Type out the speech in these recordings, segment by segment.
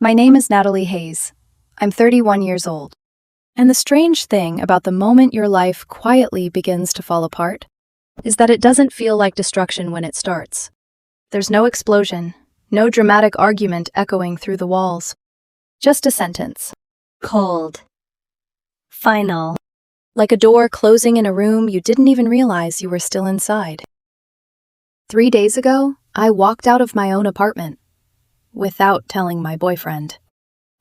My name is Natalie Hayes. I'm 31 years old. And the strange thing about the moment your life quietly begins to fall apart is that it doesn't feel like destruction when it starts. There's no explosion, no dramatic argument echoing through the walls. Just a sentence. Cold. Final. Like a door closing in a room you didn't even realize you were still inside. 3 days ago, I walked out of my own apartment without telling my boyfriend.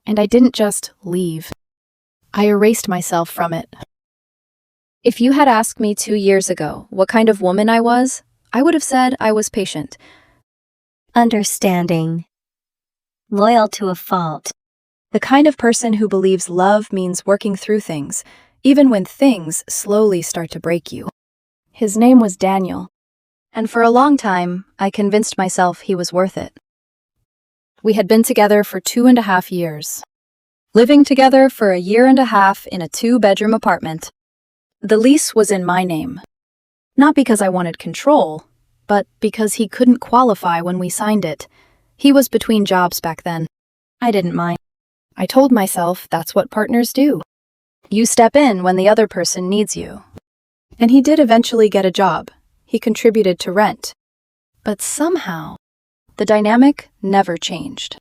And I didn't just leave. I erased myself from it. If you had asked me 2 years ago what kind of woman I was, I would have said I was patient, Understanding. Loyal to a fault. the kind of person who believes love means working through things, even when things slowly start to break you. His name was Daniel, and for a long time, I convinced myself he was worth it. We had been together for 2.5 years, living together for 1.5 years in a 2-bedroom apartment. The lease was in my name, not because I wanted control, but because he couldn't qualify when we signed it. He was between jobs back then. I didn't mind. I told myself that's what partners do. You step in when the other person needs you. And he did eventually get a job. He contributed to rent. But somehow, the dynamic never changed.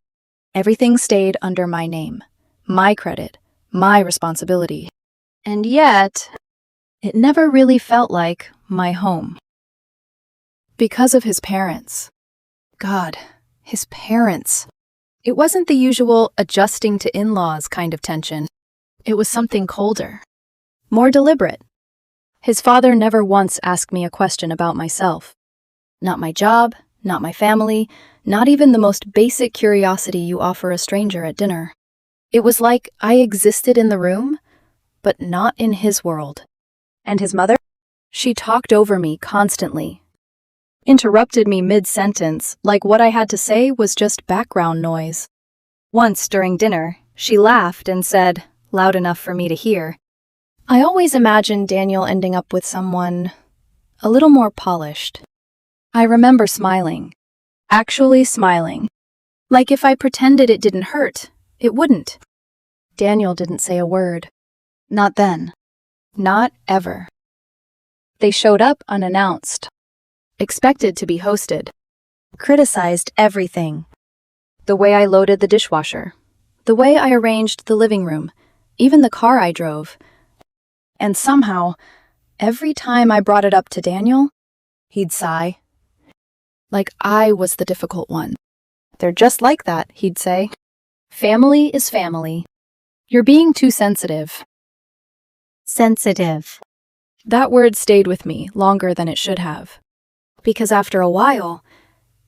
Everything stayed under my name, my credit, my responsibility. And yet, it never really felt like my home. Because of his parents. God, his parents. It wasn't the usual adjusting to in-laws kind of tension. It was something colder, more deliberate. His father never once asked me a question about myself. Not my job, not my family, not even the most basic curiosity you offer a stranger at dinner. It was like I existed in the room, but not in his world. And his mother? She talked over me constantly. Interrupted me mid-sentence, like what I had to say was just background noise. Once during dinner, she laughed and said, loud enough for me to hear, I always imagined Daniel ending up with someone a little more polished. I remember smiling. Actually smiling. Like if I pretended it didn't hurt, it wouldn't. Daniel didn't say a word. Not then. Not ever. They showed up unannounced. Expected to be hosted. Criticized everything. The way I loaded the dishwasher. The way I arranged the living room. Even the car I drove. And somehow, every time I brought it up to Daniel, he'd sigh. Like I was the difficult one. They're just like that, he'd say. Family is family. You're being too sensitive. Sensitive. That word stayed with me longer than it should have. Because after a while,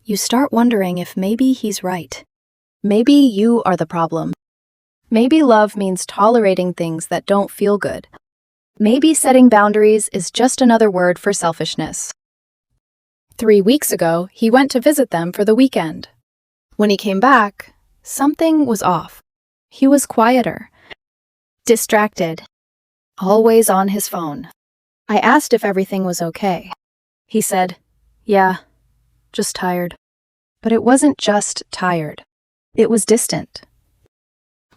you start wondering if maybe he's right. Maybe you are the problem. Maybe love means tolerating things that don't feel good. Maybe setting boundaries is just another word for selfishness. 3 weeks ago, he went to visit them for the weekend. When he came back, something was off. He was quieter. Distracted. Always on his phone. I asked if everything was okay. He said, yeah, just tired. But it wasn't just tired. It was distant.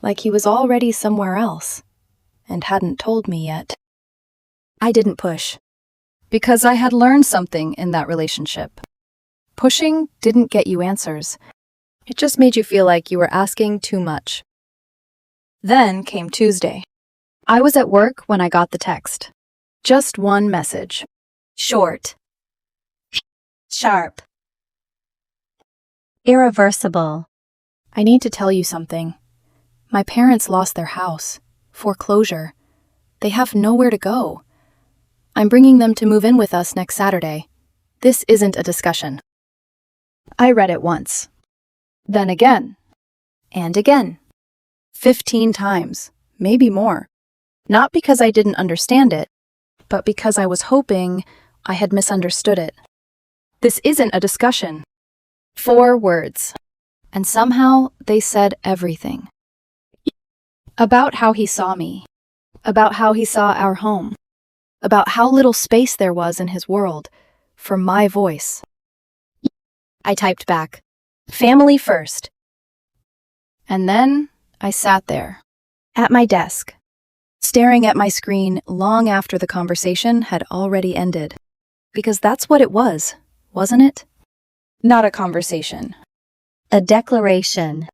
Like he was already somewhere else, and hadn't told me yet. I didn't push, because I had learned something in that relationship. Pushing didn't get you answers. It just made you feel like you were asking too much. Then came Tuesday. I was at work when I got the text. Just one message. Short. Sharp. Irreversible. I need to tell you something. My parents lost their house. Foreclosure. They have nowhere to go. I'm bringing them to move in with us next Saturday. This isn't a discussion. I read it once. Then again. And again. 15 times. Maybe more. Not because I didn't understand it, but because I was hoping I had misunderstood it. This isn't a discussion. 4 words. And somehow they said everything. About how he saw me. About how he saw our home. About how little space there was in his world for my voice. I typed back, family first. And then I sat there, at my desk, staring at my screen long after the conversation had already ended. Because that's what it was, wasn't it? Not a conversation. A declaration.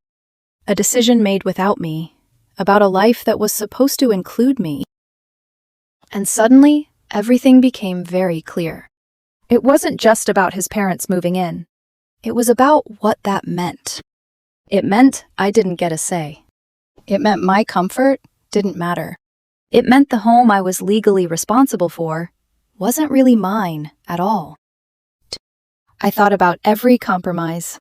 A decision made without me, about a life that was supposed to include me. And suddenly, everything became very clear. It wasn't just about his parents moving in. It was about what that meant. It meant I didn't get a say. It meant my comfort didn't matter. It meant the home I was legally responsible for wasn't really mine at all. I thought about every compromise.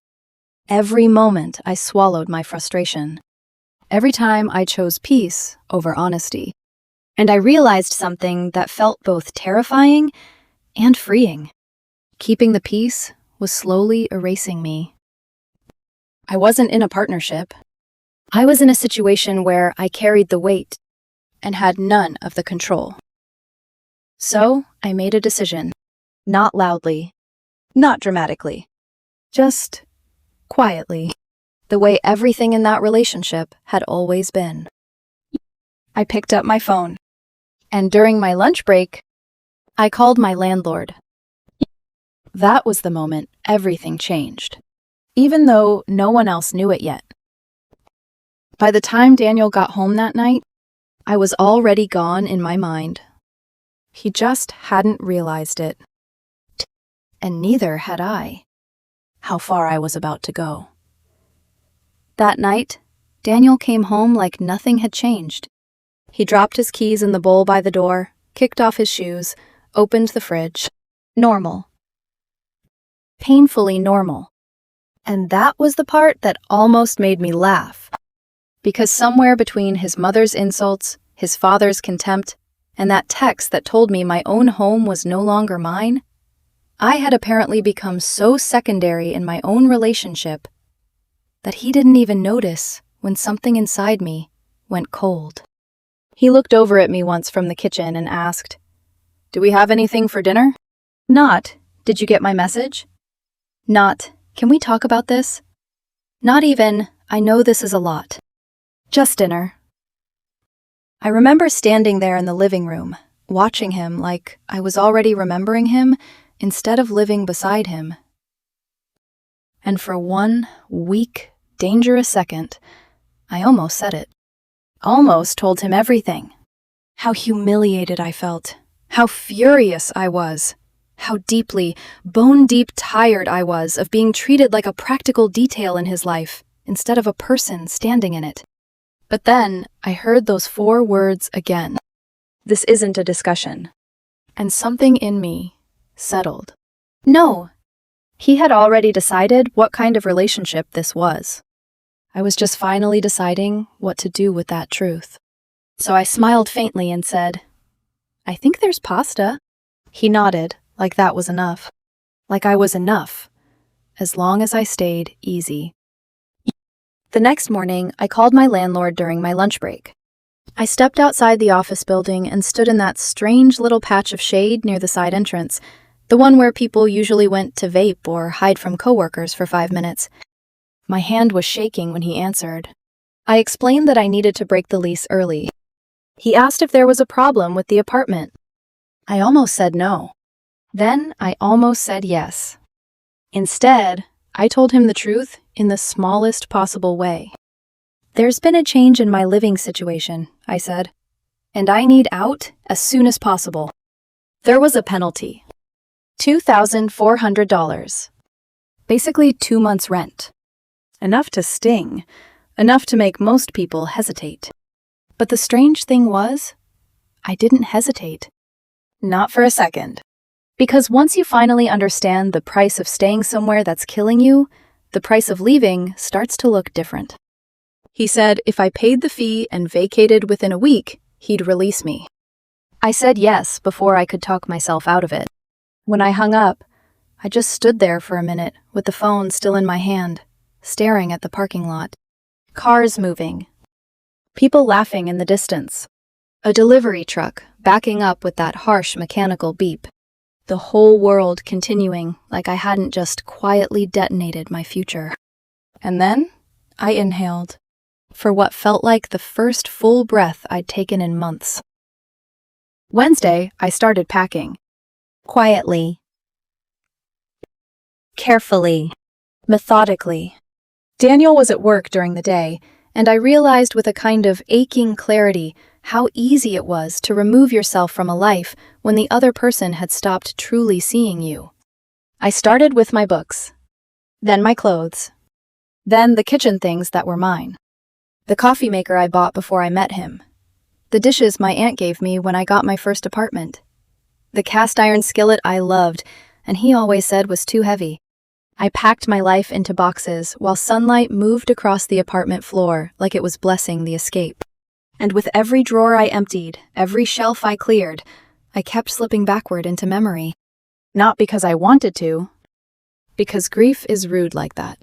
Every moment I swallowed my frustration. Every time I chose peace over honesty. And I realized something that felt both terrifying and freeing. Keeping the peace was slowly erasing me. I wasn't in a partnership. I was in a situation where I carried the weight and had none of the control. So I made a decision. Not loudly, not dramatically, just quietly, the way everything in that relationship had always been. I picked up my phone, and during my lunch break, I called my landlord. That was the moment everything changed, even though no one else knew it yet. By the time Daniel got home that night, I was already gone in my mind. He just hadn't realized it. And neither had I, how far I was about to go. That night, Daniel came home like nothing had changed. He dropped his keys in the bowl by the door, kicked off his shoes, opened the fridge. Normal. Painfully normal. And that was the part that almost made me laugh. Because somewhere between his mother's insults, his father's contempt, and that text that told me my own home was no longer mine, I had apparently become so secondary in my own relationship that he didn't even notice when something inside me went cold. He looked over at me once from the kitchen and asked, "Do we have anything for dinner?" Not, "Did you get my message?" Not, "Can we talk about this?" Not even, "I know this is a lot." Just dinner. I remember standing there in the living room, watching him like I was already remembering him instead of living beside him. And for one weak, dangerous second, I almost said it. Almost told him everything. How humiliated I felt. How furious I was. How deeply, bone-deep tired I was of being treated like a practical detail in his life instead of a person standing in it. But then I heard those 4 words again. This isn't a discussion. And something in me settled. No. He had already decided what kind of relationship this was. I was just finally deciding what to do with that truth. So I smiled faintly and said, "I think there's pasta." He nodded, like that was enough. Like I was enough, as long as I stayed easy. The next morning, I called my landlord during my lunch break. I stepped outside the office building and stood in that strange little patch of shade near the side entrance, the one where people usually went to vape or hide from coworkers for 5 minutes. My hand was shaking when he answered. I explained that I needed to break the lease early. He asked if there was a problem with the apartment. I almost said no. Then I almost said yes. Instead, I told him the truth in the smallest possible way. "There's been a change in my living situation," I said, "and I need out as soon as possible." There was a penalty. $2,400. Basically 2 months' rent. Enough to sting, enough to make most people hesitate. But the strange thing was, I didn't hesitate. Not for a second. Because once you finally understand the price of staying somewhere that's killing you, the price of leaving starts to look different. He said if I paid the fee and vacated within a week, he'd release me. I said yes before I could talk myself out of it. When I hung up, I just stood there for a minute with the phone still in my hand, staring at the parking lot. Cars moving. People laughing in the distance. A delivery truck backing up with that harsh mechanical beep. The whole world continuing like I hadn't just quietly detonated my future. And then I inhaled. for what felt like the first full breath I'd taken in months. Wednesday, I started packing. Quietly. Carefully. Methodically. Daniel was at work during the day, and I realized with a kind of aching clarity how easy it was to remove yourself from a life when the other person had stopped truly seeing you. I started with my books, then my clothes, then the kitchen things that were mine. The coffee maker I bought before I met him. The dishes my aunt gave me when I got my first apartment. The cast iron skillet I loved, and he always said was too heavy. I packed my life into boxes while sunlight moved across the apartment floor like it was blessing the escape. And with every drawer I emptied, every shelf I cleared, I kept slipping backward into memory. Not because I wanted to, because grief is rude like that.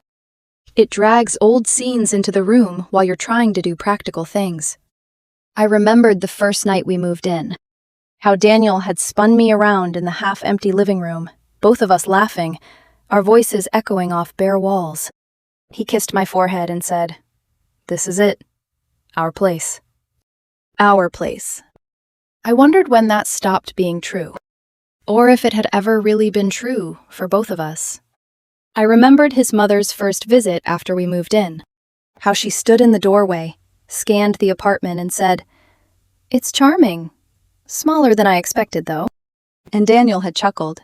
It drags old scenes into the room while you're trying to do practical things. I remembered the first night we moved in. How Daniel had spun me around in the half-empty living room, both of us laughing, our voices echoing off bare walls. He kissed my forehead and said, "This is it. Our place." Our place. I wondered when that stopped being true, or if it had ever really been true for both of us. I remembered his mother's first visit after we moved in, how she stood in the doorway, scanned the apartment and said, "It's charming. Smaller than I expected, though." And Daniel had chuckled.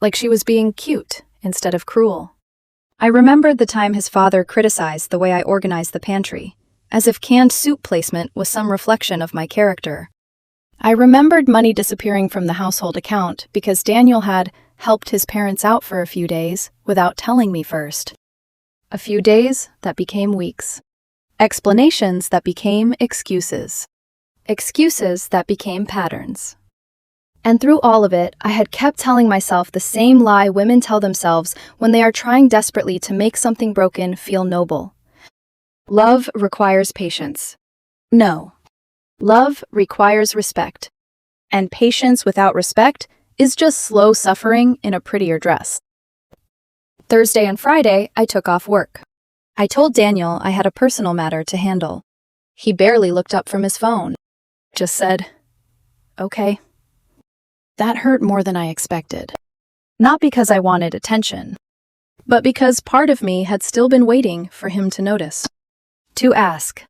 Like she was being cute instead of cruel. I remembered the time his father criticized the way I organized the pantry, as if canned soup placement was some reflection of my character. I remembered money disappearing from the household account because Daniel had helped his parents out for a few days without telling me first. A few days that became weeks. Explanations that became excuses. Excuses that became patterns. And through all of it, I had kept telling myself the same lie women tell themselves when they are trying desperately to make something broken feel noble. Love requires patience. No. Love requires respect. And patience without respect is just slow suffering in a prettier dress. Thursday and Friday, I took off work. I told Daniel I had a personal matter to handle. He barely looked up from his phone. Just said, "Okay." That hurt more than I expected. Not because I wanted attention, but because part of me had still been waiting for him to notice. To ask.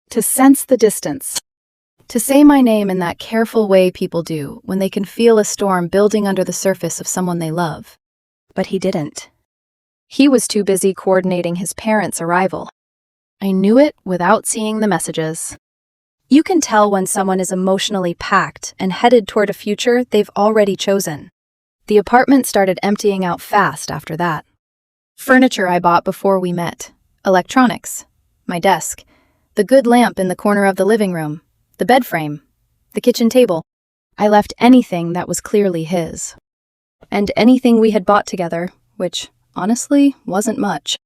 To sense the distance. To say my name in that careful way people do when they can feel a storm building under the surface of someone they love. But he didn't. He was too busy coordinating his parents' arrival. I knew it without seeing the messages. You can tell when someone is emotionally packed and headed toward a future they've already chosen. The apartment started emptying out fast after that. Furniture I bought before we met. Electronics. My desk. The good lamp in the corner of the living room. The bed frame. The kitchen table. I left anything that was clearly his. And anything we had bought together, which, honestly, wasn't much.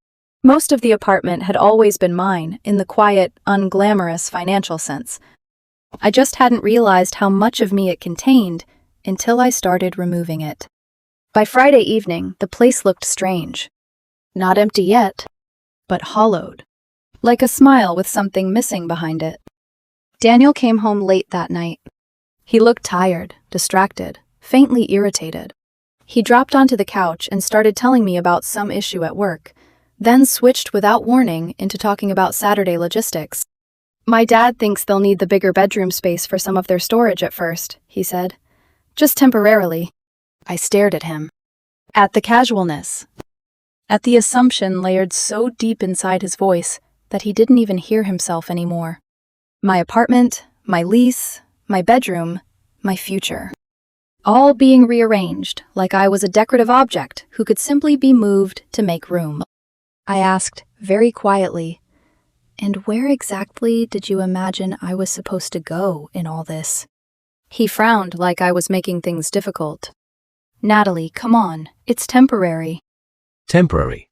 Most of the apartment had always been mine, in the quiet, unglamorous financial sense. I just hadn't realized how much of me it contained until I started removing it. By Friday evening, the place looked strange. Not empty yet, but hollowed. Like a smile with something missing behind it. Daniel came home late that night. He looked tired, distracted, faintly irritated. He dropped onto the couch and started telling me about some issue at work, then switched without warning into talking about Saturday logistics. "My dad thinks they'll need the bigger bedroom space for some of their storage at first," he said. "Just temporarily." I stared at him. At the casualness. At the assumption layered so deep inside his voice that he didn't even hear himself anymore. My apartment, my lease, my bedroom, my future. All being rearranged like I was a decorative object who could simply be moved to make room. I asked, very quietly, "And where exactly did you imagine I was supposed to go in all this?" He frowned like I was making things difficult. "Natalie, come on, it's temporary." Temporary.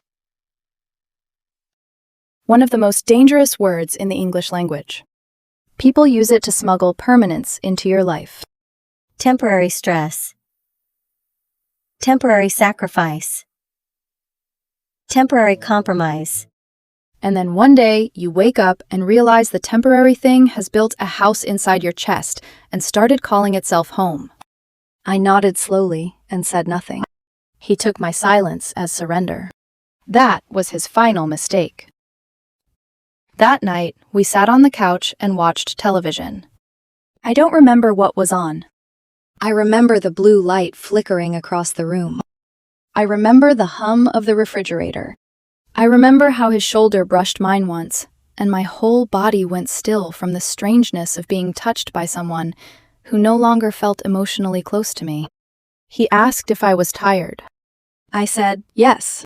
One of the most dangerous words in the English language. People use it to smuggle permanence into your life. Temporary stress. Temporary sacrifice. Temporary compromise. And then one day, you wake up and realize the temporary thing has built a house inside your chest and started calling itself home. I nodded slowly and said nothing. He took my silence as surrender. That was his final mistake. That night, we sat on the couch and watched television. I don't remember what was on. I remember the blue light flickering across the room. I remember the hum of the refrigerator. I remember how his shoulder brushed mine once, and my whole body went still from the strangeness of being touched by someone who no longer felt emotionally close to me. He asked if I was tired. I said yes.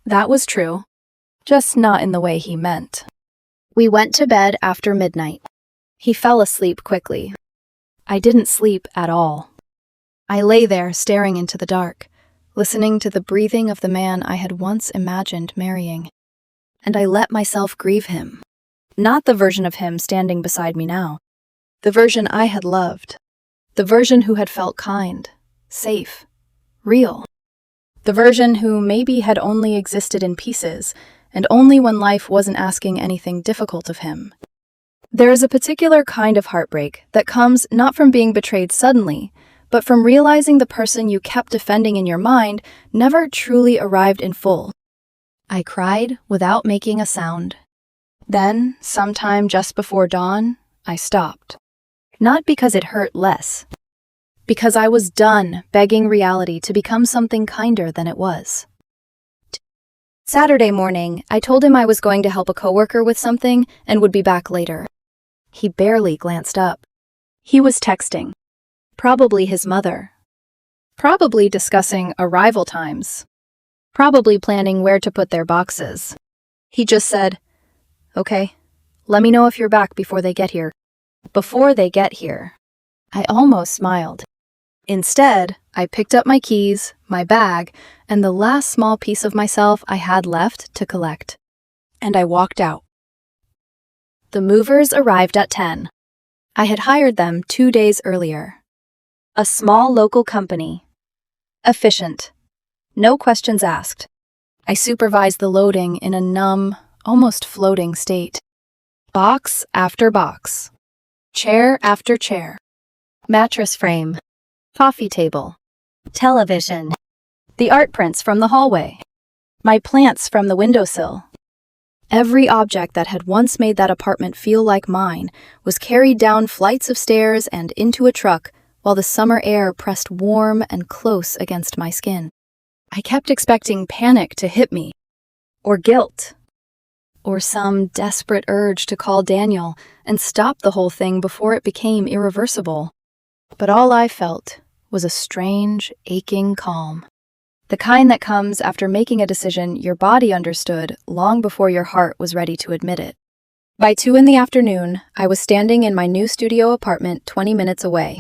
That was true, just not in the way he meant. We went to bed after midnight. He fell asleep quickly. I didn't sleep at all. I lay there staring into the dark, listening to the breathing of the man I had once imagined marrying. And I let myself grieve him. Not the version of him standing beside me now. The version I had loved. The version who had felt kind, safe, real. The version who maybe had only existed in pieces, and only when life wasn't asking anything difficult of him. There is a particular kind of heartbreak that comes not from being betrayed suddenly, but from realizing the person you kept defending in your mind never truly arrived in full. I cried without making a sound. Then, sometime just before dawn, I stopped. Not because it hurt less. Because I was done begging reality to become something kinder than it was. Saturday morning, I told him I was going to help a coworker with something and would be back later. He barely glanced up. He was texting. Probably his mother. Probably discussing arrival times. Probably planning where to put their boxes. He just said, "Okay, let me know if you're back before they get here." Before they get here. I almost smiled. Instead, I picked up my keys, my bag, and the last small piece of myself I had left to collect. And I walked out. The movers arrived at 10. I had hired them 2 days earlier. A small local company. Efficient. No questions asked. I supervised the loading in a numb, almost floating state. Box after box. Chair after chair. Mattress frame. Coffee table. Television. The art prints from the hallway. My plants from the windowsill. Every object that had once made that apartment feel like mine was carried down flights of stairs and into a truck while the summer air pressed warm and close against my skin. I kept expecting panic to hit me, or guilt, or some desperate urge to call Daniel and stop the whole thing before it became irreversible. But all I felt was a strange, aching calm. The kind that comes after making a decision your body understood long before your heart was ready to admit it. By 2 p.m, I was standing in my new studio apartment 20 minutes away.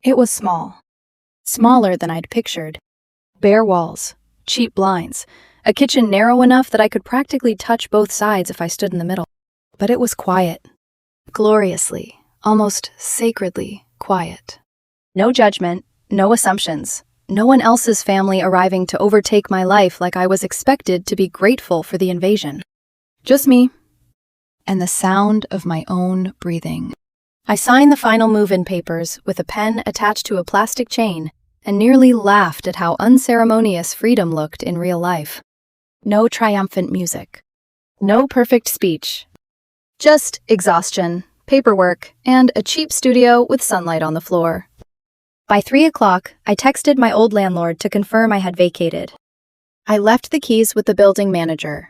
It was small. Smaller than I'd pictured. Bare walls, cheap blinds, a kitchen narrow enough that I could practically touch both sides if I stood in the middle. But it was quiet. Gloriously, almost sacredly quiet. No judgment, no assumptions. No one else's family arriving to overtake my life like I was expected to be grateful for the invasion. Just me. And the sound of my own breathing. I signed the final move-in papers with a pen attached to a plastic chain and nearly laughed at how unceremonious freedom looked in real life. No triumphant music. No perfect speech. Just exhaustion, paperwork, and a cheap studio with sunlight on the floor. By 3 o'clock, I texted my old landlord to confirm I had vacated. I left the keys with the building manager.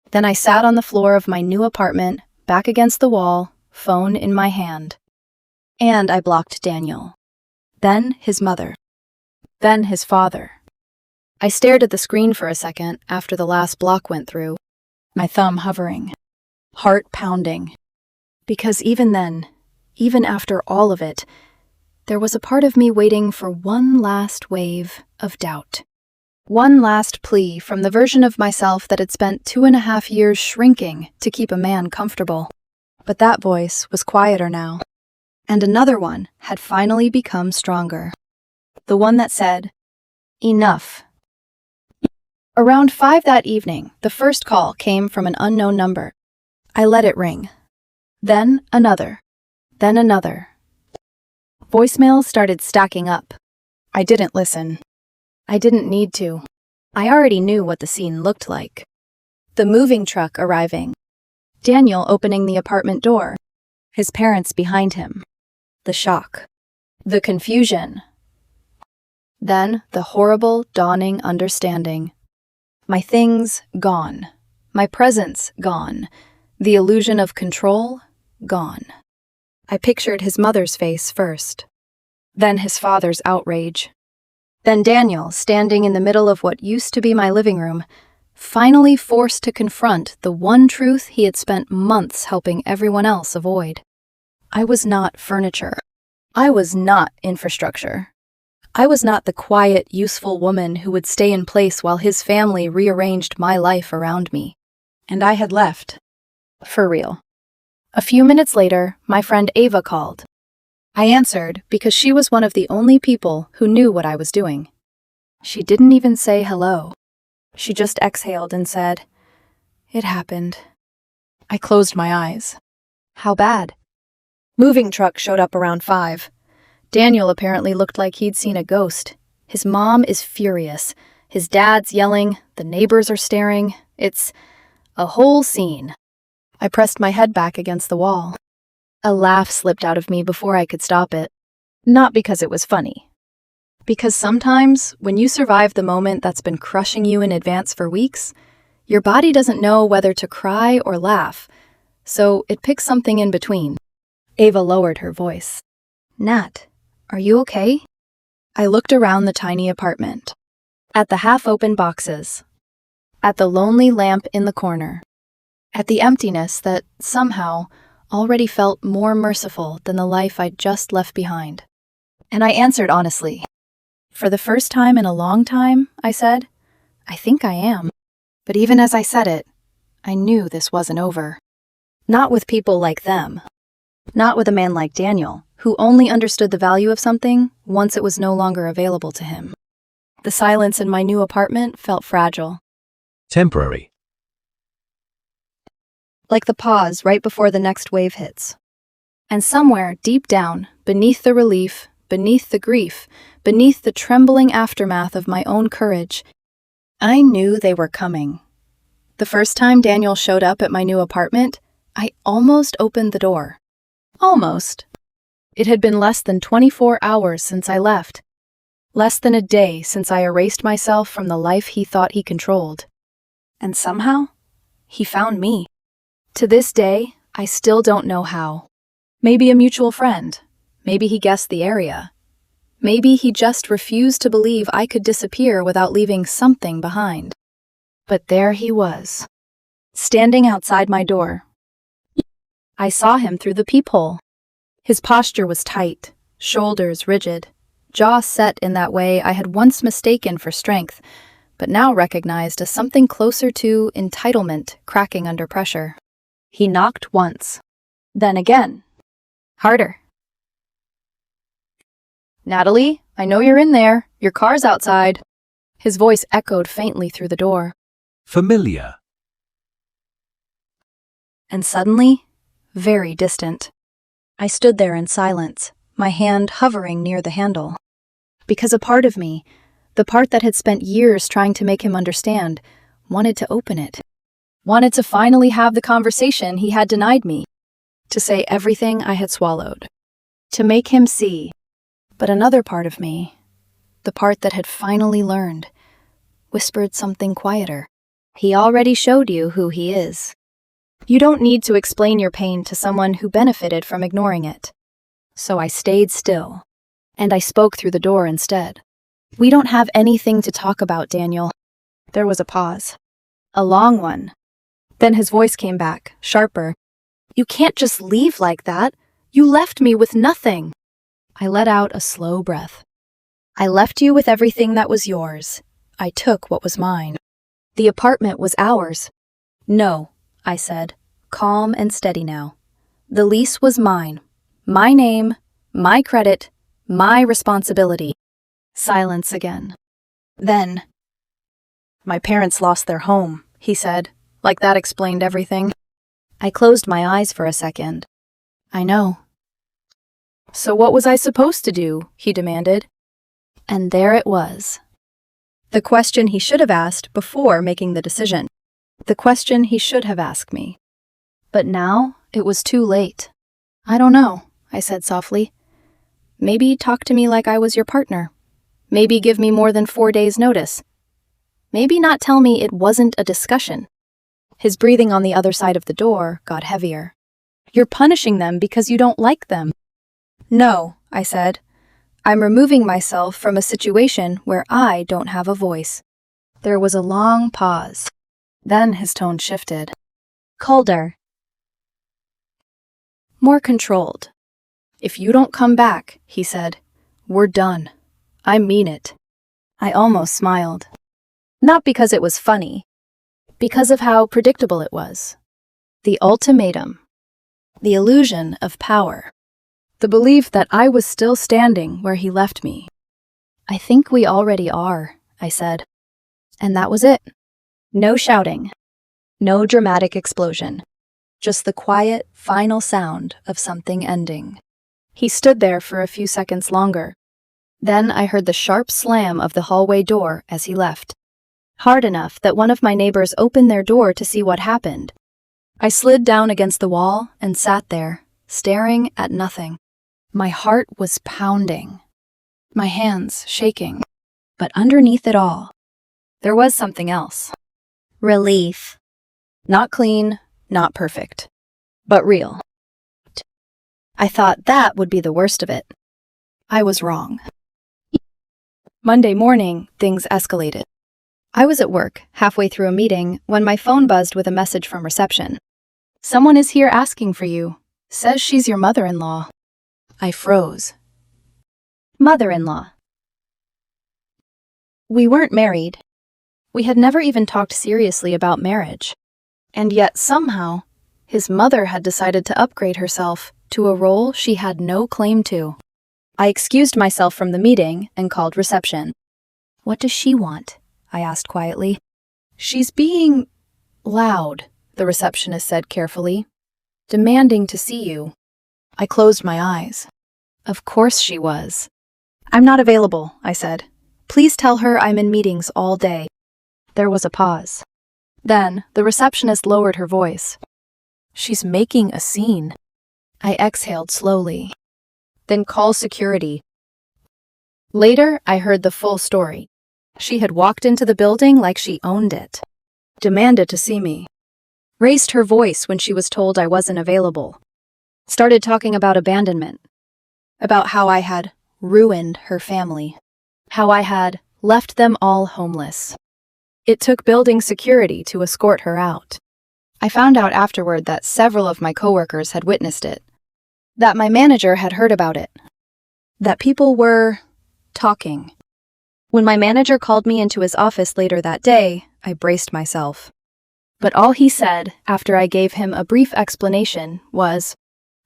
Then I sat on the floor of my new apartment, back against the wall, phone in my hand. And I blocked Daniel. Then his mother. Then his father. I stared at the screen for a second after the last block went through, my thumb hovering, heart pounding. Because even then, even after all of it, there was a part of me waiting for one last wave of doubt. One last plea from the version of myself that had spent 2.5 years shrinking to keep a man comfortable. But that voice was quieter now. And another one had finally become stronger. The one that said, "Enough." Around 5 that evening, the first call came from an unknown number. I let it ring. Then another. Then another. Voicemails started stacking up. I didn't listen. I didn't need to. I already knew what the scene looked like. The moving truck arriving. Daniel opening the apartment door. His parents behind him. The shock. The confusion. Then the horrible, dawning understanding. My things gone. My presence gone. The illusion of control gone. I pictured his mother's face first. Then his father's outrage. Then Daniel standing in the middle of what used to be my living room, finally forced to confront the one truth he had spent months helping everyone else avoid. I was not furniture. I was not infrastructure. I was not the quiet, useful woman who would stay in place while his family rearranged my life around me. And I had left. For real. A few minutes later, my friend Ava called. I answered because she was one of the only people who knew what I was doing. She didn't even say hello. She just exhaled and said, "It happened." I closed my eyes. How bad? Moving truck showed up around 5. Daniel apparently looked like he'd seen a ghost. His mom is furious. His dad's yelling. The neighbors are staring. It's a whole scene. I pressed my head back against the wall. A laugh slipped out of me before I could stop it. Not because it was funny. Because sometimes, when you survive the moment that's been crushing you in advance for weeks, your body doesn't know whether to cry or laugh, so it picks something in between. Ava lowered her voice. "Nat, are you okay?" I looked around the tiny apartment. At the half-open boxes. At the lonely lamp in the corner. At the emptiness that, somehow, already felt more merciful than the life I'd just left behind. And I answered honestly. For the first time in a long time, I said, "I think I am." But even as I said it, I knew this wasn't over. Not with people like them. Not with a man like Daniel, who only understood the value of something once it was no longer available to him. The silence in my new apartment felt fragile. Temporary. Like the pause right before the next wave hits. And somewhere deep down, beneath the relief, beneath the grief, beneath the trembling aftermath of my own courage, I knew they were coming. The first time Daniel showed up at my new apartment, I almost opened the door. Almost. It had been less than 24 hours since I left. Less than a day since I erased myself from the life he thought he controlled. And somehow, he found me. To this day, I still don't know how. Maybe a mutual friend. Maybe he guessed the area. Maybe he just refused to believe I could disappear without leaving something behind. But there he was, standing outside my door. I saw him through the peephole. His posture was tight, shoulders rigid, jaw set in that way I had once mistaken for strength, but now recognized as something closer to entitlement cracking under pressure. He knocked once, then again, harder. "Natalie, I know you're in there. Your car's outside." His voice echoed faintly through the door. Familiar. And suddenly, very distant. I stood there in silence, my hand hovering near the handle. Because a part of me, the part that had spent years trying to make him understand, wanted to open it. Wanted to finally have the conversation he had denied me. To say everything I had swallowed. To make him see. But another part of me, the part that had finally learned, whispered something quieter. He already showed you who he is. You don't need to explain your pain to someone who benefited from ignoring it. So I stayed still, and I spoke through the door instead. "We don't have anything to talk about, Daniel." There was a pause. A long one. Then his voice came back, sharper. "You can't just leave like that. You left me with nothing." I let out a slow breath. "I left you with everything that was yours. I took what was mine. The apartment was ours." "No," I said, calm and steady now. "The lease was mine. My name, my credit, my responsibility." Silence again. Then, My parents lost their home, he said, like that explained everything. I closed my eyes for a second. I know. So what was I supposed to do? He demanded. And there it was. The question he should have asked before making the decision. The question he should have asked me. But now it was too late. I don't know, I said softly. Maybe talk to me like I was your partner. Maybe give me more than 4 days' notice. Maybe not tell me it wasn't a discussion. His breathing on the other side of the door got heavier. You're punishing them because you don't like them. No, I said. I'm removing myself from a situation where I don't have a voice. There was a long pause. Then his tone shifted. Colder. More controlled. If you don't come back, he said, we're done. I mean it. I almost smiled. Not because it was funny. Because of how predictable it was. The ultimatum. The illusion of power. The belief that I was still standing where he left me. I think we already are, I said. And that was it. No shouting. No dramatic explosion. Just the quiet, final sound of something ending. He stood there for a few seconds longer. Then I heard the sharp slam of the hallway door as he left. Hard enough that one of my neighbors opened their door to see what happened. I slid down against the wall and sat there, staring at nothing. My heart was pounding. My hands shaking. But underneath it all, there was something else. Relief. Not clean, not perfect, but real. I thought that would be the worst of it. I was wrong. Monday morning, things escalated. I was at work, halfway through a meeting, when my phone buzzed with a message from reception. Someone is here asking for you. Says she's your mother-in-law. I froze. Mother-in-law. We weren't married. We had never even talked seriously about marriage. And yet, somehow, his mother had decided to upgrade herself to a role she had no claim to. I excused myself from the meeting and called reception. What does she want? I asked quietly. She's being loud, the receptionist said carefully. Demanding to see you. I closed my eyes. Of course she was. I'm not available, I said. Please tell her I'm in meetings all day. There was a pause. Then the receptionist lowered her voice. She's making a scene. I exhaled slowly. Then call security. Later, I heard the full story. She had walked into the building like she owned it. Demanded to see me. Raised her voice when she was told I wasn't available. Started talking about abandonment. About how I had ruined her family. How I had left them all homeless. It took building security to escort her out. I found out afterward that several of my coworkers had witnessed it. That my manager had heard about it. That people were talking. When my manager called me into his office later that day, I braced myself. But all he said, after I gave him a brief explanation, was,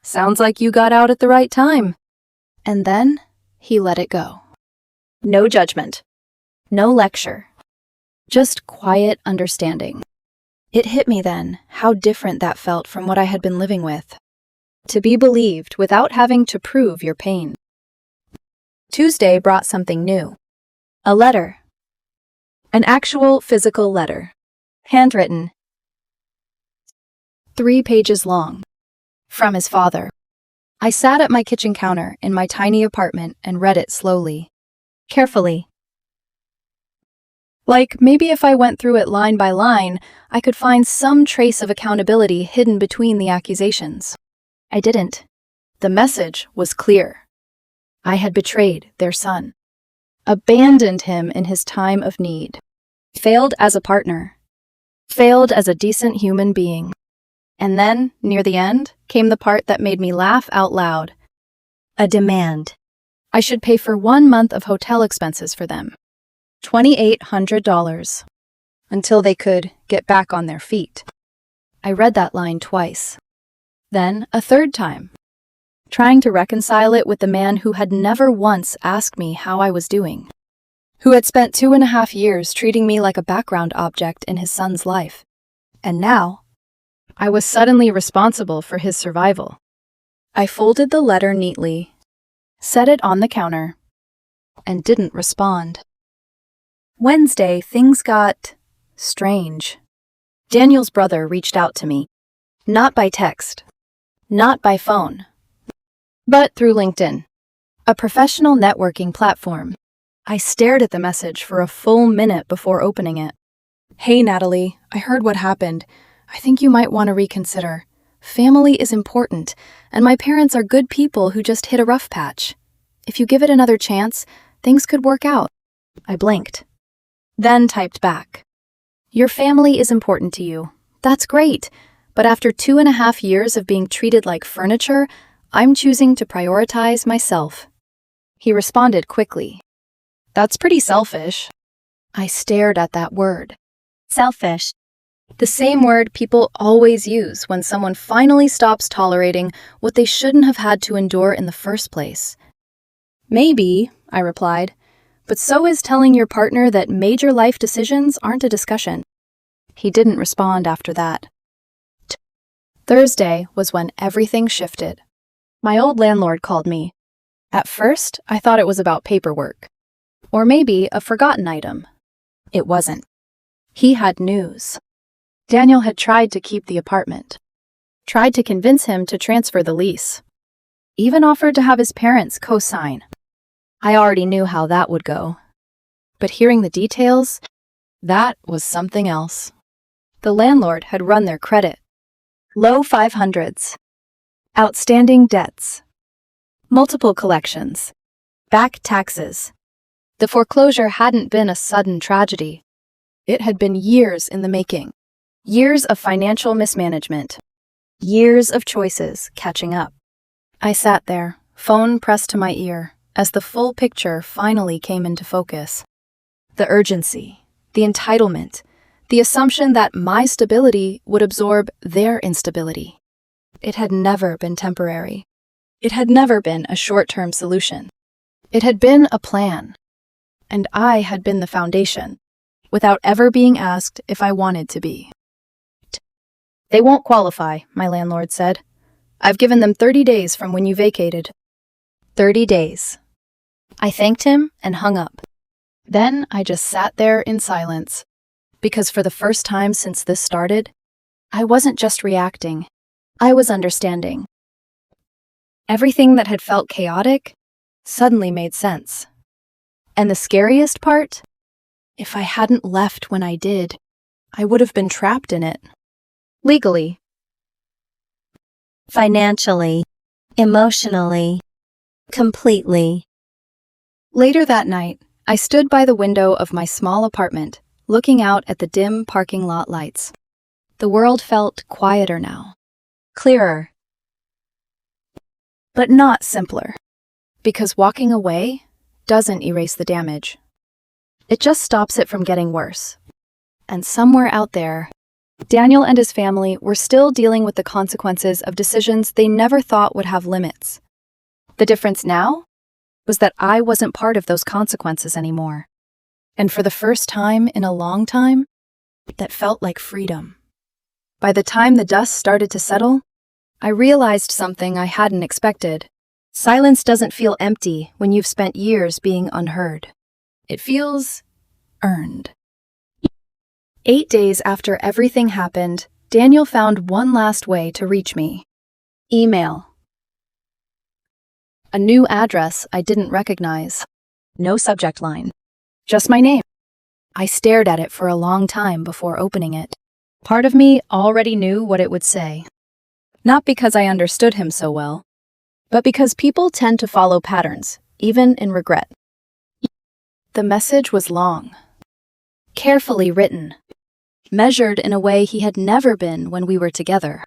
"Sounds like you got out at the right time." And then he let it go. No judgment. No lecture. Just quiet understanding. It hit me then how different that felt from what I had been living with. To be believed without having to prove your pain. Tuesday brought something new. A letter. An actual physical letter. Handwritten. 3 pages long. From his father. I sat at my kitchen counter in my tiny apartment and read it slowly. Carefully. Like maybe if I went through it line by line, I could find some trace of accountability hidden between the accusations. I didn't. The message was clear. I had betrayed their son. Abandoned him in his time of need. Failed as a partner. Failed as a decent human being. And then, near the end, came the part that made me laugh out loud. A demand. I should pay for 1 month of hotel expenses for them. $2,800. Until they could get back on their feet. I read that line twice. Then a third time. Trying to reconcile it with the man who had never once asked me how I was doing. who had spent 2.5 years treating me like a background object in his son's life. And now, I was suddenly responsible for his survival. I folded the letter neatly, set it on the counter, and didn't respond. Wednesday, things got strange. Daniel's brother reached out to me. Not by text, not by phone, but through LinkedIn, a professional networking platform. I stared at the message for a full minute before opening it. "Hey, Natalie, I heard what happened. I think you might want to reconsider. Family is important, and my parents are good people who just hit a rough patch. If you give it another chance, things could work out." I blinked, then typed back. "Your family is important to you. That's great. But after 2.5 years of being treated like furniture, I'm choosing to prioritize myself." He responded quickly. "That's pretty selfish." I stared at that word. Selfish. The same word people always use when someone finally stops tolerating what they shouldn't have had to endure in the first place. "Maybe," I replied, "but so is telling your partner that major life decisions aren't a discussion." He didn't respond after that. Thursday was when everything shifted. My old landlord called me. At first, I thought it was about paperwork, or maybe a forgotten item. It wasn't. He had news. Daniel had tried to keep the apartment, tried to convince him to transfer the lease, even offered to have his parents co-sign. I already knew how that would go. But hearing the details, that was something else. The landlord had run their credit. Low 500s. Outstanding debts. Multiple collections. Back taxes. The foreclosure hadn't been a sudden tragedy. It had been years in the making. Years of financial mismanagement. Years of choices catching up. I sat there, phone pressed to my ear, as the full picture finally came into focus. The urgency, the entitlement, the assumption that my stability would absorb their instability. It had never been temporary. It had never been a short-term solution. It had been a plan. And I had been the foundation, without ever being asked if I wanted to be. "They won't qualify," my landlord said. "I've given them 30 days from when you vacated." 30 days. I thanked him and hung up. Then I just sat there in silence. Because for the first time since this started, I wasn't just reacting. I was understanding. Everything that had felt chaotic suddenly made sense. And the scariest part? If I hadn't left when I did, I would have been trapped in it. Legally. Financially. Emotionally. Completely. Later that night, I stood by the window of my small apartment, looking out at the dim parking lot lights. The world felt quieter now. Clearer. But not simpler. Because walking away doesn't erase the damage. It just stops it from getting worse. And somewhere out there, Daniel and his family were still dealing with the consequences of decisions they never thought would have limits. The difference now was that I wasn't part of those consequences anymore. And for the first time in a long time, that felt like freedom. By the time the dust started to settle, I realized something I hadn't expected. Silence doesn't feel empty when you've spent years being unheard. It feels earned. 8 days after everything happened, Daniel found one last way to reach me. Email. A new address I didn't recognize. No subject line. Just my name. I stared at it for a long time before opening it. Part of me already knew what it would say. Not because I understood him so well, but because people tend to follow patterns, even in regret. The message was long, carefully written, measured in a way he had never been when we were together.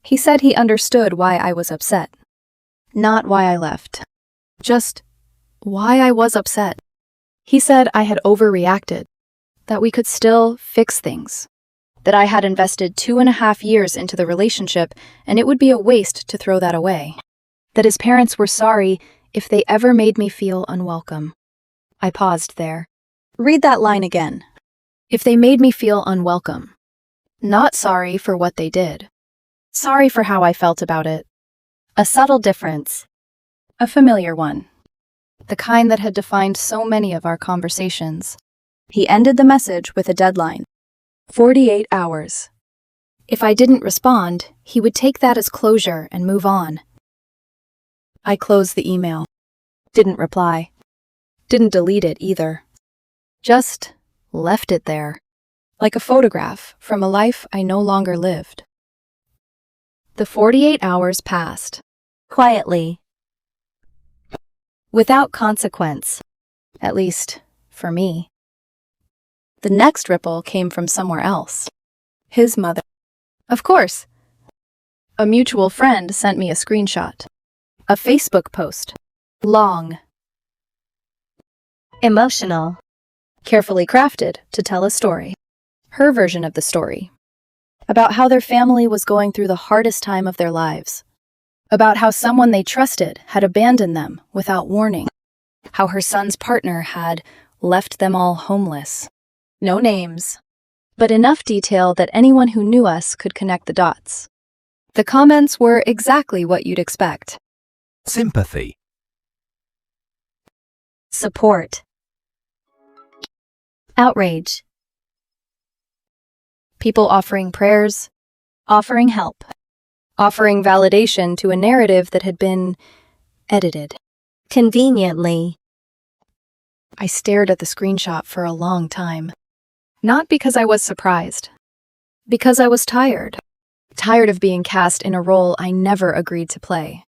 He said he understood why I was upset. Not why I left. Just why I was upset. He said I had overreacted, that we could still fix things, that I had invested 2.5 years into the relationship and it would be a waste to throw that away, that his parents were sorry if they ever made me feel unwelcome. I paused there, Read that line again. If they made me feel unwelcome. Not sorry for what they did. Sorry for how I felt about it. A subtle difference. A familiar one. The kind that had defined so many of our conversations. He ended the message with a deadline. 48 hours. If I didn't respond, he would take that as closure and move on. I closed the email. Didn't reply. Didn't delete it either. Just left it there, like a photograph from a life I no longer lived. The 48 hours passed. Quietly. Without consequence. At least, for me. The next ripple came from somewhere else. His mother. Of course. A mutual friend sent me a screenshot. A Facebook post. Long. Emotional. Carefully crafted to tell a story. Her version of the story. About how their family was going through the hardest time of their lives. About how someone they trusted had abandoned them without warning. How her son's partner had left them all homeless. No names, but enough detail that anyone who knew us could connect the dots. The comments were exactly what you'd expect. Sympathy. Support. Outrage. People offering prayers, offering help, offering validation to a narrative that had been edited. Conveniently. I stared at the screenshot for a long time. Not because I was surprised. Because I was tired. Tired of being cast in a role I never agreed to play.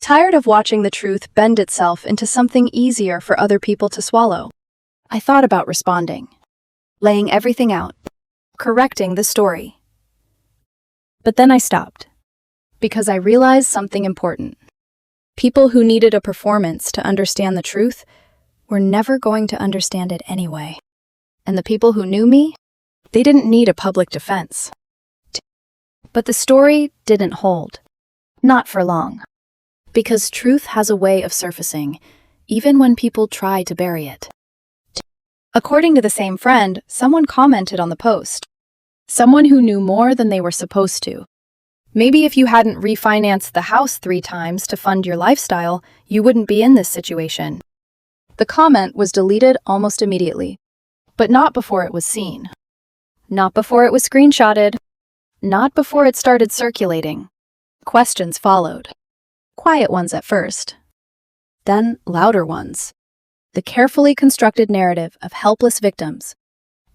Tired of watching the truth bend itself into something easier for other people to swallow. I thought about responding. Laying everything out. Correcting the story. But then I stopped. Because I realized something important. People who needed a performance to understand the truth were never going to understand it anyway. And the people who knew me, they didn't need a public defense. But the story didn't hold. Not for long. Because truth has a way of surfacing, even when people try to bury it. According to the same friend, someone commented on the post. Someone who knew more than they were supposed to. Maybe if you hadn't refinanced the house 3 times to fund your lifestyle, you wouldn't be in this situation. The comment was deleted almost immediately. But not before it was seen. Not before it was screenshotted. Not before it started circulating. Questions followed. Quiet ones at first. Then louder ones. The carefully constructed narrative of helpless victims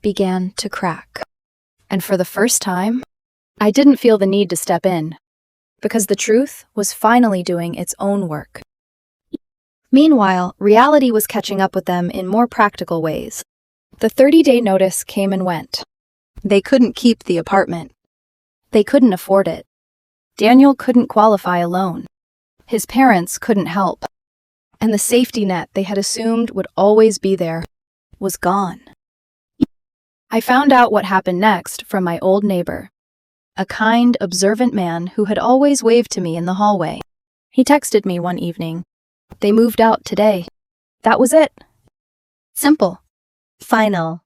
began to crack. And for the first time, I didn't feel the need to step in. Because the truth was finally doing its own work. Meanwhile, reality was catching up with them in more practical ways. The 30-day notice came and went. They couldn't keep the apartment. They couldn't afford it. Daniel couldn't qualify a loan. His parents couldn't help. And the safety net they had assumed would always be there was gone. I found out what happened next from my old neighbor. A kind, observant man who had always waved to me in the hallway. He texted me one evening. They moved out today. That was it. Simple. Final.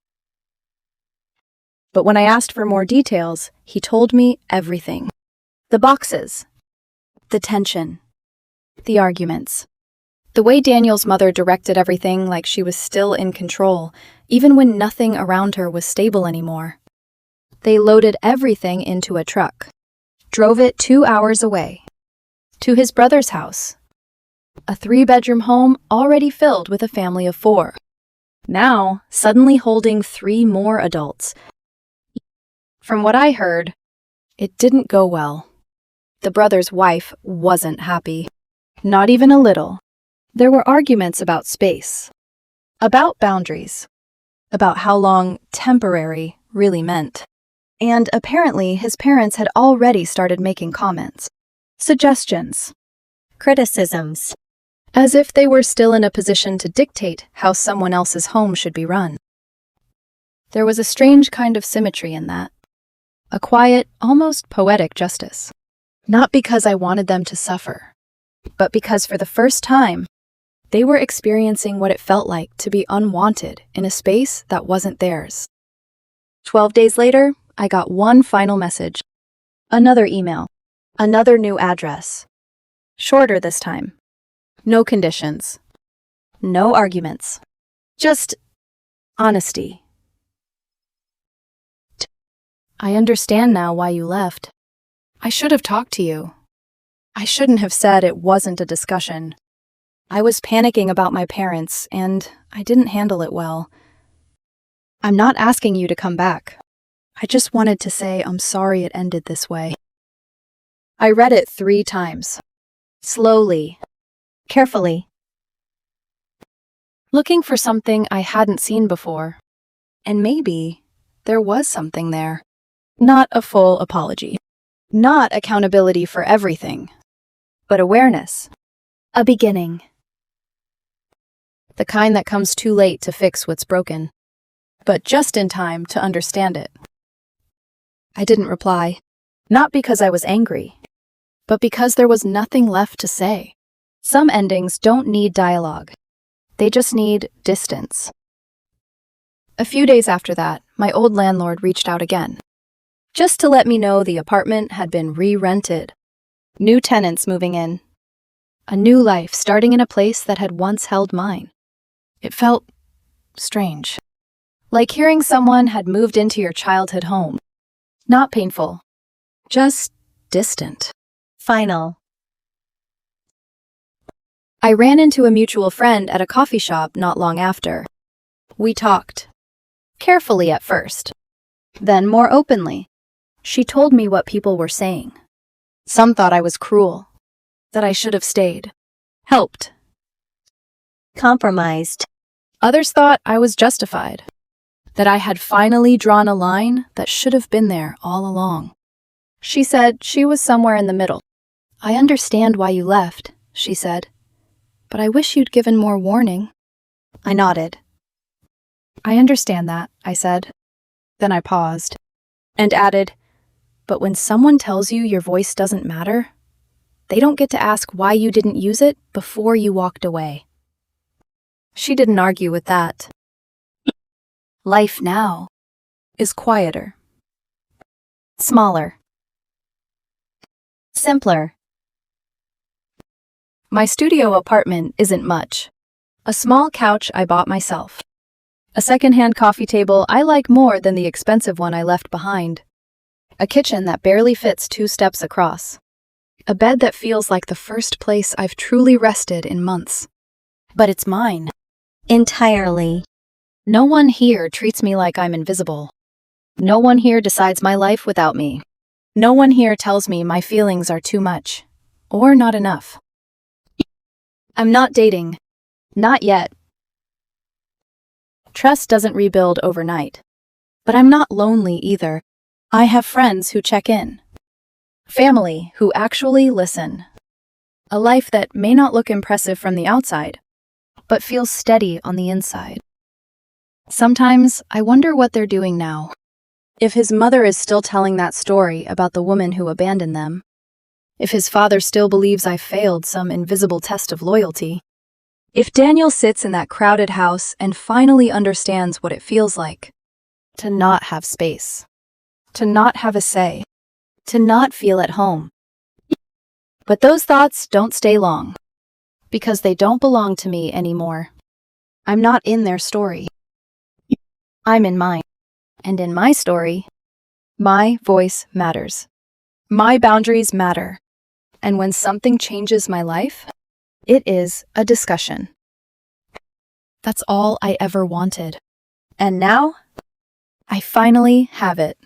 But when I asked for more details, he told me everything. The boxes. The tension. The arguments. The way Daniel's mother directed everything like she was still in control, even when nothing around her was stable anymore. They loaded everything into a truck. Drove it 2 hours away. To his brother's house. A 3-bedroom home already filled with a family of 4. Now, suddenly holding 3 more adults. From what I heard, it didn't go well. The brother's wife wasn't happy. Not even a little. There were arguments about space. About boundaries. About how long temporary really meant. And apparently his parents had already started making comments. Suggestions. Criticisms. As if they were still in a position to dictate how someone else's home should be run. There was a strange kind of symmetry in that. A quiet, almost poetic justice. Not because I wanted them to suffer, but because for the first time, They were experiencing what it felt like to be unwanted in a space that wasn't theirs. 12 days later, I got one final message. Another email. Another new address. Shorter this time. No conditions. No arguments. Just honesty. I understand now why you left. I should have talked to you. I shouldn't have said it wasn't a discussion. I was panicking about my parents, and I didn't handle it well. I'm not asking you to come back. I just wanted to say I'm sorry it ended this way. I read it 3 times. Slowly. Carefully. Looking for something I hadn't seen before. And maybe there was something there. Not a full apology. Not accountability for everything. But awareness. A beginning. The kind that comes too late to fix what's broken, but just in time to understand it. I didn't reply, not because I was angry, but because there was nothing left to say. Some endings don't need dialogue. They just need distance. A few days after that, my old landlord reached out again, just to let me know the apartment had been re-rented. New tenants moving in. A new life starting in a place that had once held mine. It felt strange. Like hearing someone had moved into your childhood home. Not painful. Just distant. Final. I ran into a mutual friend at a coffee shop not long after. We talked. Carefully at first. Then more openly. She told me what people were saying. Some thought I was cruel. That I should have stayed. Helped. Compromised. Others thought I was justified. That I had finally drawn a line that should have been there all along. She said she was somewhere in the middle. I understand why you left, she said. But I wish you'd given more warning. I nodded. I understand that, I said. Then I paused. And added, but when someone tells you your voice doesn't matter, they don't get to ask why you didn't use it before you walked away. She didn't argue with that. Life now is quieter. Smaller. Simpler. My studio apartment isn't much. A small couch I bought myself. A secondhand coffee table I like more than the expensive one I left behind. A kitchen that barely fits 2 steps across. A bed that feels like the first place I've truly rested in months. But it's mine. Entirely. No one here treats me like I'm invisible. No one here decides my life without me. No one here tells me my feelings are too much, or not enough. I'm not dating. Not yet. Trust doesn't rebuild overnight. But I'm not lonely either. I have friends who check in. Family who actually listen. A life that may not look impressive from the outside, but feels steady on the inside. Sometimes I wonder what they're doing now. If his mother is still telling that story about the woman who abandoned them. If his father still believes I failed some invisible test of loyalty. If Daniel sits in that crowded house and finally understands what it feels like. To not have space. To not have a say. To not feel at home. But those thoughts don't stay long. Because they don't belong to me anymore. I'm not in their story. I'm in mine. And in my story, my voice matters. My boundaries matter. And when something changes my life, it is a discussion. That's all I ever wanted. And now, I finally have it.